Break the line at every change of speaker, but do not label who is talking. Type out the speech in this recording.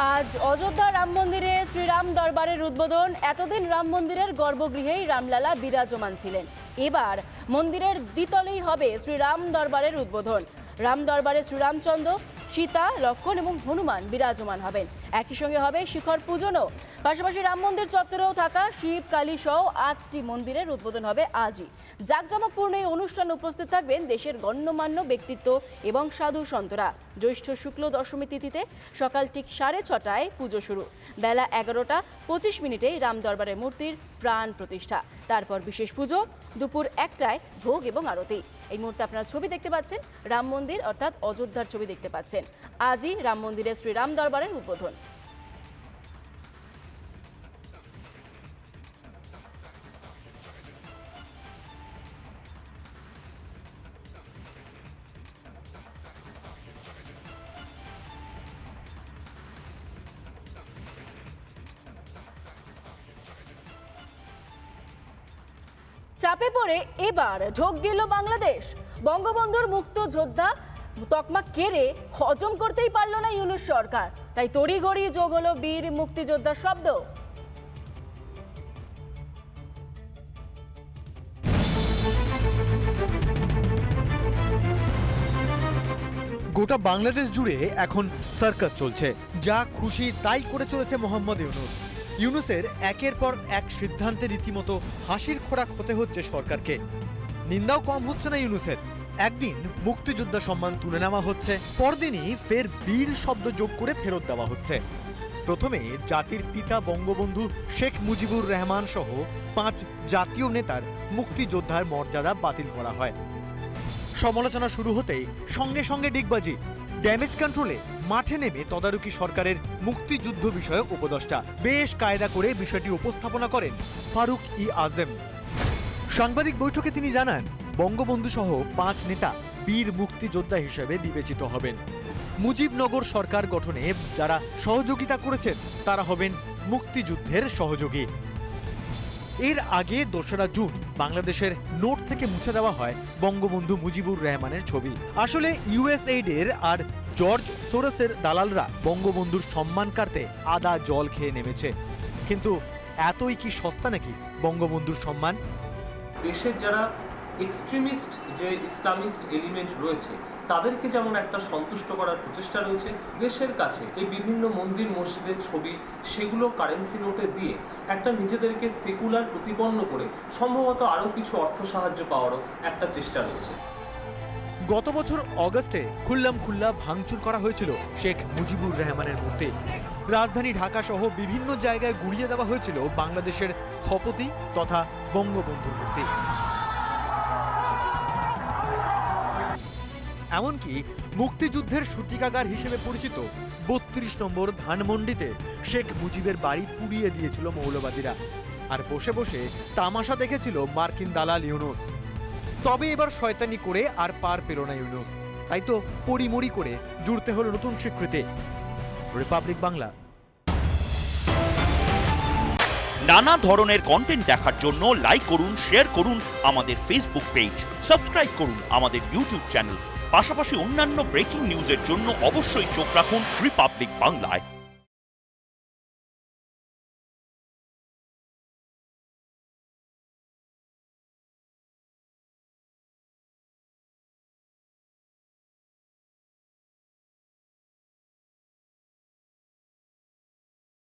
আজ অযোধ্যা রাম মন্দিরে শ্রীরাম দরবারের উদ্বোধন। এতদিন রাম মন্দিরের গর্ভগৃহেই রামলালা বিরাজমান ছিলেন। এবার মন্দিরের দ্বিতলেই হবে শ্রীরাম দরবারের উদ্বোধন। রাম দরবারে শ্রীরামচন্দ্র, সীতা, লক্ষ্মণ এবং হনুমান বিরাজমান হবেন। একই সঙ্গে হবে শিখর পূজনও। পাশাপাশি রাম মন্দির চত্বরেও থাকা শিব, কালী সহ 8টি মন্দিরের উদ্বোধন হবে আজই। জাঁকজমকপূর্ণ এই অনুষ্ঠানে উপস্থিত থাকবেন দেশের গণ্যমান্য ব্যক্তিত্ব এবং সাধু সন্তরা। জ্যৈষ্ঠ শুক্ল দশমী তিথিতে সকাল ঠিক 6:30টায় পুজো শুরু। বেলা 11:25 রাম দরবারের মূর্তির প্রাণ প্রতিষ্ঠা। তারপর বিশেষ পুজো, দুপুর 1টায় ভোগ এবং আরতি। এই মুহূর্তে আপনারা ছবি দেখতে পাচ্ছেন, রাম মন্দির অর্থাৎ অযোধ্যার ছবি দেখতে পাচ্ছেন। আজই রাম মন্দিরে শ্রীরাম দরবারের উদ্বোধন। চাপে পড়ে এবার ঢোক গেল বাংলাদেশ। বঙ্গবন্ধুর মুক্ত যোদ্ধা তকমা কেড়ে হজম করতেই পারল না ইউনূস সরকার, তাই তড়িঘড়ি যোগ হলো বীর মুক্তিযোদ্ধার শব্দ।
গোটা বাংলাদেশ জুড়ে এখন সার্কাস চলছে। যা খুশি তাই করে চলেছে মোহাম্মদ ইউনূস। ইউনূসের একের পর এক সিদ্ধান্তে রীতিমতো হাসির খোরাক হতে হচ্ছে সরকারকে। নিন্দাও কম হচ্ছে না ইউনূসের। একদিন মুক্তিযোদ্ধা সম্মান তুলে নেওয়া হচ্ছে, পরদিনই ফের বীর শব্দ যোগ করে ফেরত দেওয়া হচ্ছে। প্রথমে জাতির পিতা বঙ্গবন্ধু শেখ মুজিবুর রহমান সহ 5 জাতীয় নেতার মুক্তিযোদ্ধার মর্যাদা বাতিল করা হয়। সমালোচনা শুরু হতেই সঙ্গে সঙ্গে ডিগবাজি। ড্যামেজ কন্ট্রোলে মাঠে নেমে তদারকি সরকারের মুক্তিযুদ্ধ বিষয়ক উপদেষ্টা বেশ কায়দা করে বিষয়টি উপস্থাপনা করেন ফারুক আজম। সাংবাদিক বৈঠকে তিনি জানান, বঙ্গবন্ধু সহ 5 নেতা বীর মুক্তিযোদ্ধা হিসেবে বিবেচিত হবেন। মুজিবনগর সরকার গঠনে যারা সহযোগিতা করেছেন তারা হবেন মুক্তিযুদ্ধের সহযোগী। এর আগে 2রা জুন বাংলাদেশের নোট থেকে মুছে দেওয়া হয় বঙ্গবন্ধু মুজিবুর রহমানের ছবি। আসলে ইউএসএইডের আর জর্জ সোরসের দালালরা বঙ্গবন্ধুর সম্মান কাটতে আদা জল খেয়ে নেমেছে। কিন্তু এতই কি সস্তা নাকি বঙ্গবন্ধুর সম্মান?
দেশের যারা এক্সট্রিমিস্ট যে ইসলামিস্ট এলিমেন্ট রয়েছে তাদেরকে যেমন একটা সন্তুষ্ট করার প্রচেষ্টা রয়েছে, দেশের কাছে এই বিভিন্ন মন্দির মসজিদের ছবি সেগুলো কারেন্সি নোটে দিয়ে একটা নিজেদেরকে সেকুলার প্রতিপন্ন করে সম্ভবত আরও কিছু অর্থ সাহায্য পাওয়ারও একটা চেষ্টা রয়েছে।
গত বছর অগস্টে খুল্লা ভাঙচুর করা হয়েছিল শেখ মুজিবুর রহমানের মূর্তি। রাজধানী ঢাকা সহ বিভিন্ন জায়গায় গুড়িয়ে দেওয়া হয়েছিল বাংলাদেশের স্থপতি তথা বঙ্গবন্ধুর মূর্তি। এমনকি মুক্তিযুদ্ধের সূতিকাগার হিসেবে পরিচিত 32 নম্বর ধানমন্ডিতে শেখ মুজিবের বাড়ি পুড়িয়ে দিয়েছিল মৌলবাদীরা। আর বসে বসে তামাশা দেখেছিল মার্কিন দালাল ইউনূস। তবে এবার শয়তানি করে আর পার পেল না ইউনূস, তাই তো পরিমরি করে জুড়তে হলো নতুন স্বীকৃতি। রিপাবলিক বাংলা।
নানা ধরনের কন্টেন্ট দেখার জন্য লাইক করুন, শেয়ার করুন আমাদের ফেসবুক পেজ, সাবস্ক্রাইব করুন আমাদের ইউটিউব চ্যানেল। পাশাপাশি অন্যান্য ব্রেকিং নিউজের জন্য অবশ্যই চোখ রাখুন রিপাবলিক বাংলায়।